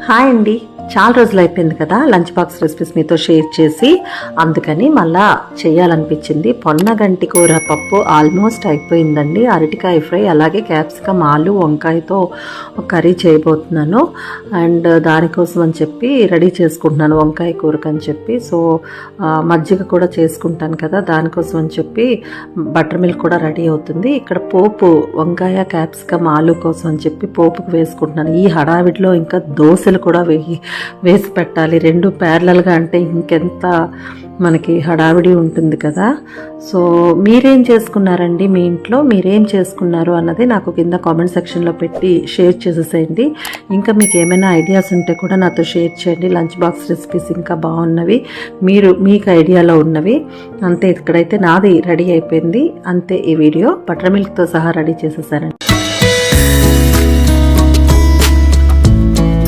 Hi అండి, చాలా రోజులు అయిపోయింది కదా లంచ్ బాక్స్ రెసిపీస్ మీతో షేర్ చేసి, అందుకని మళ్ళా చేయాలనిపించింది. పొన్నగంటి కూర పప్పు ఆల్మోస్ట్ అయిపోయిందండి. అరటికాయ ఫ్రై, అలాగే క్యాప్సికమ్ ఆలు వంకాయతో కర్రీ చేయబోతున్నాను. అండ్ దానికోసం అని చెప్పి రెడీ చేసుకుంటున్నాను, వంకాయ కూరకు అని చెప్పి. సో మజ్జిగ కూడా చేసుకుంటాను కదా, దానికోసం అని చెప్పి బటర్ మిల్క్ కూడా రెడీ అవుతుంది. ఇక్కడ పోపు వంకాయ క్యాప్సికమ్ ఆలు కోసం అని చెప్పి పోపుకు వేసుకుంటున్నాను. ఈ హడావిడిలో ఇంకా దోశలు కూడా వేసి పెట్టాలి, రెండు ప్యారలల్గా, అంటే ఇంకెంత మనకి హడావిడి ఉంటుంది కదా. సో మీరేం చేసుకున్నారండి, మీ ఇంట్లో మీరేం చేసుకున్నారు అన్నది నాకు కింద కామెంట్ సెక్షన్లో పెట్టి షేర్ చేసేసేయండి. ఇంకా మీకు ఏమైనా ఐడియాస్ ఉంటే కూడా నాతో షేర్ చేయండి. లంచ్ బాక్స్ రెసిపీస్ ఇంకా బాగున్నవి, మీకు ఐడియాలో ఉన్నవి. అంతే, ఇక్కడైతే నాది రెడీ అయిపోయింది. అంతే, ఈ వీడియో బటర్ మిల్క్తో సహా రెడీ చేసేసానండి.